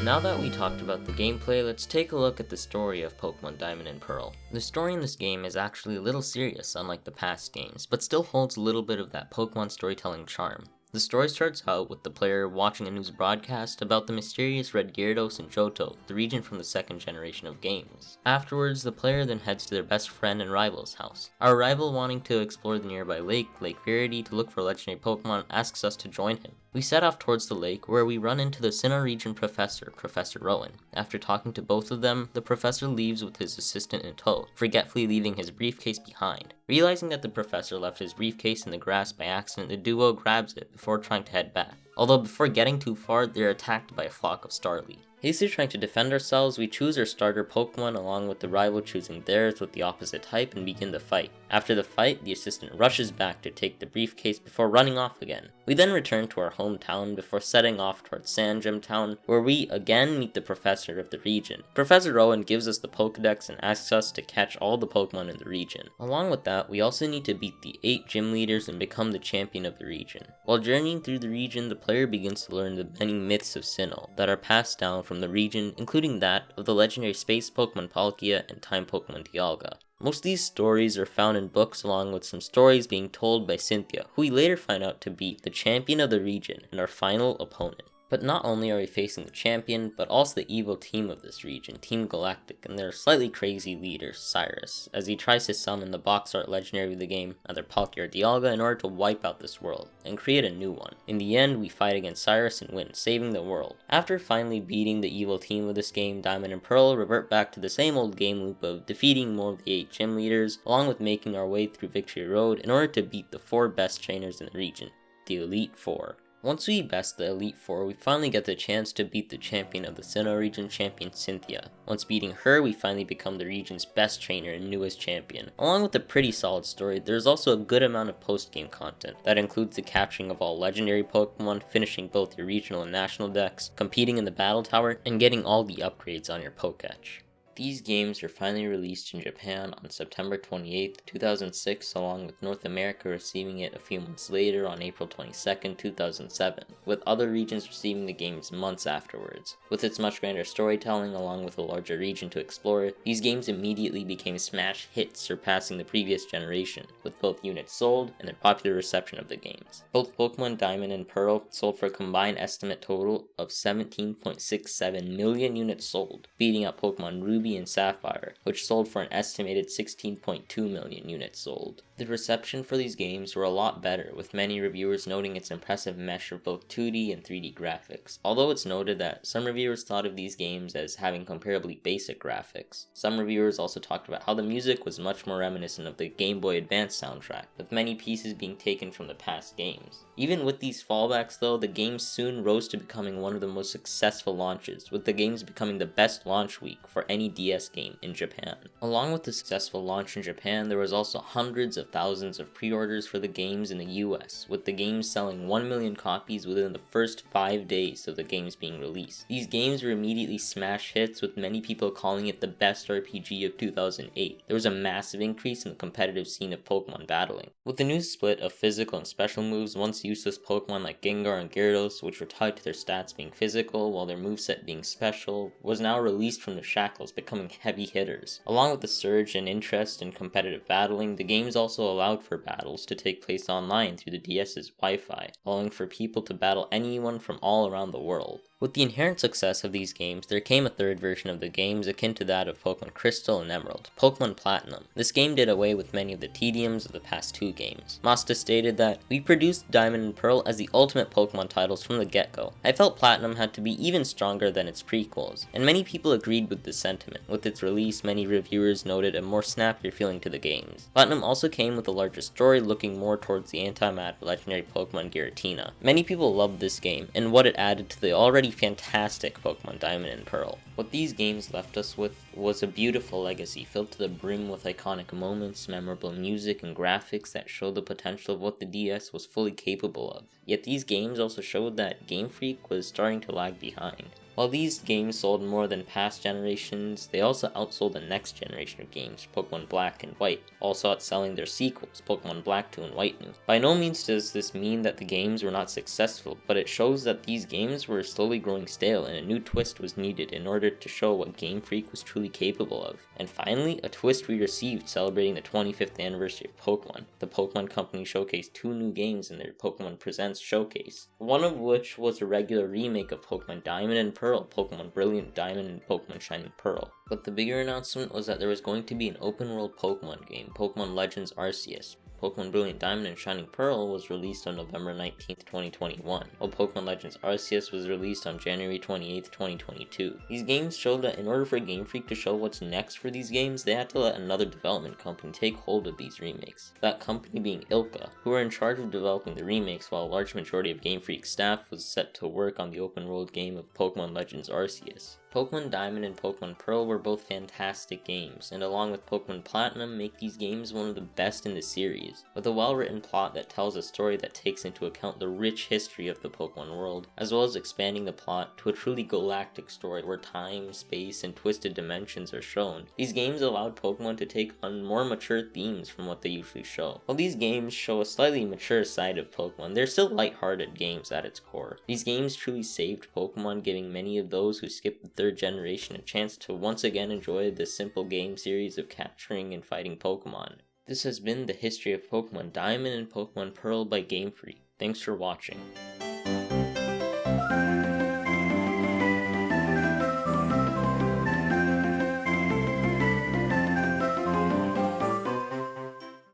Now that we talked about the gameplay, let's take a look at the story of Pokémon Diamond and Pearl. The story in this game is actually a little serious, unlike the past games, but still holds a little bit of that Pokémon storytelling charm. The story starts out with the player watching a news broadcast about the mysterious Red Gyarados in Johto, the region from the second generation of games. Afterwards, the player then heads to their best friend and rival's house. Our rival, wanting to explore the nearby lake, Lake Verity, to look for legendary Pokemon, asks us to join him. We set off towards the lake, where we run into the Sinnoh region professor, Professor Rowan. After talking to both of them, the professor leaves with his assistant in tow, forgetfully leaving his briefcase behind. Realizing that the professor left his briefcase in the grass by accident, the duo grabs it before trying to head back. Although before getting too far, they're attacked by a flock of Starly. Hastily trying to defend ourselves, we choose our starter Pokemon along with the rival choosing theirs with the opposite type and begin the fight. After the fight, the assistant rushes back to take the briefcase before running off again. We then return to our hometown before setting off towards Sandgem Town, where we again meet the professor of the region. Professor Rowan gives us the Pokedex and asks us to catch all the Pokemon in the region. Along with that, we also need to beat the 8 gym leaders and become the champion of the region. While journeying through the region, the player begins to learn the many myths of Sinnoh that are passed down from the region, including that of the legendary space Pokemon Palkia and time Pokemon Dialga. Most of these stories are found in books, along with some stories being told by Cynthia, who we later find out to be the champion of the region and our final opponent. But not only are we facing the champion, but also the evil team of this region, Team Galactic, and their slightly crazy leader, Cyrus, as he tries to summon the box art legendary of the game, either Palkia or Dialga, in order to wipe out this world, and create a new one. In the end, we fight against Cyrus and win, saving the world. After finally beating the evil team of this game, Diamond and Pearl revert back to the same old game loop of defeating more of the 8 gym leaders, along with making our way through Victory Road in order to beat the 4 best trainers in the region, the Elite Four. Once we best the Elite Four, we finally get the chance to beat the champion of the Sinnoh region, champion Cynthia. Once beating her, we finally become the region's best trainer and newest champion. Along with a pretty solid story, there's also a good amount of post-game content. That includes the capturing of all legendary Pokemon, finishing both your regional and national decks, competing in the Battle Tower, and getting all the upgrades on your Pokédex. These games were finally released in Japan on September 28, 2006, along with North America receiving it a few months later on April 22, 2007, with other regions receiving the games months afterwards. With its much grander storytelling along with a larger region to explore, these games immediately became smash hits, surpassing the previous generation, with both units sold and their popular reception of the games. Both Pokémon Diamond and Pearl sold for a combined estimate total of 17.67 million units sold, beating out Pokémon Ruby and Sapphire, which sold for an estimated 16.2 million units sold. The reception for these games were a lot better, with many reviewers noting its impressive mesh of both 2D and 3D graphics, although it's noted that some reviewers thought of these games as having comparably basic graphics. Some reviewers also talked about how the music was much more reminiscent of the Game Boy Advance soundtrack, with many pieces being taken from the past games. Even with these fallbacks though, the game soon rose to becoming one of the most successful launches, with the games becoming the best launch week for any DS game in Japan. Along with the successful launch in Japan, there was also hundreds of thousands of pre-orders for the games in the US, with the games selling 1 million copies within the first 5 days of the games being released. These games were immediately smash hits, with many people calling it the best RPG of 2008. There was a massive increase in the competitive scene of Pokemon battling. With the new split of physical and special moves, once useless Pokemon like Gengar and Gyarados, which were tied to their stats being physical while their moveset being special, was now released from their shackles, becoming heavy hitters. Along with the surge in interest in competitive battling, the games also allowed for battles to take place online through the DS's Wi-Fi, allowing for people to battle anyone from all around the world. With the inherent success of these games, there came a third version of the games akin to that of Pokemon Crystal and Emerald, Pokemon Platinum. This game did away with many of the tediums of the past 2 games. Masta stated that, "We produced Diamond and Pearl as the ultimate Pokemon titles from the get-go. I felt Platinum had to be even stronger than its prequels," and many people agreed with this sentiment. With its release, many reviewers noted a more snappier feeling to the games. Platinum also came with a larger story looking more towards the antimatter legendary Pokemon Giratina. Many people loved this game, and what it added to the already fantastic Pokemon Diamond and Pearl. What these games left us with was a beautiful legacy filled to the brim with iconic moments, memorable music, and graphics that showed the potential of what the DS was fully capable of. Yet these games also showed that Game Freak was starting to lag behind. While these games sold more than past generations, they also outsold the next generation of games, Pokemon Black and White, also outselling their sequels, Pokemon Black 2 and White New. By no means does this mean that the games were not successful, but it shows that these games were slowly growing stale and a new twist was needed in order to show what Game Freak was truly capable of. And finally, a twist we received celebrating the 25th anniversary of Pokemon. The Pokemon Company showcased 2 new games in their Pokemon Presents showcase, one of which was a regular remake of Pokemon Diamond and Pearl, Pokemon Brilliant Diamond, and Pokemon Shining Pearl. But the bigger announcement was that there was going to be an open world Pokemon game, Pokemon Legends Arceus. Pokemon Brilliant Diamond and Shining Pearl was released on November 19th, 2021, while Pokemon Legends Arceus was released on January 28th, 2022. These games showed that in order for Game Freak to show what's next for these games, they had to let another development company take hold of these remakes. That company being Ilka, who were in charge of developing the remakes, while a large majority of Game Freak's staff was set to work on the open world game of Pokemon Legends Arceus. Pokemon Diamond and Pokemon Pearl were both fantastic games, and along with Pokemon Platinum, make these games one of the best in the series, with a well-written plot that tells a story that takes into account the rich history of the Pokemon world, as well as expanding the plot to a truly galactic story where time, space, and twisted dimensions are shown. These games allowed Pokemon to take on more mature themes from what they usually show. While these games show a slightly mature side of Pokemon, they're still lighthearted games at its core. These games truly saved Pokemon, giving many of those who skipped the third generation a chance to once again enjoy the simple game series of capturing and fighting Pokemon. This has been the history of Pokemon Diamond and Pokemon Pearl by Game Freak. Thanks for watching.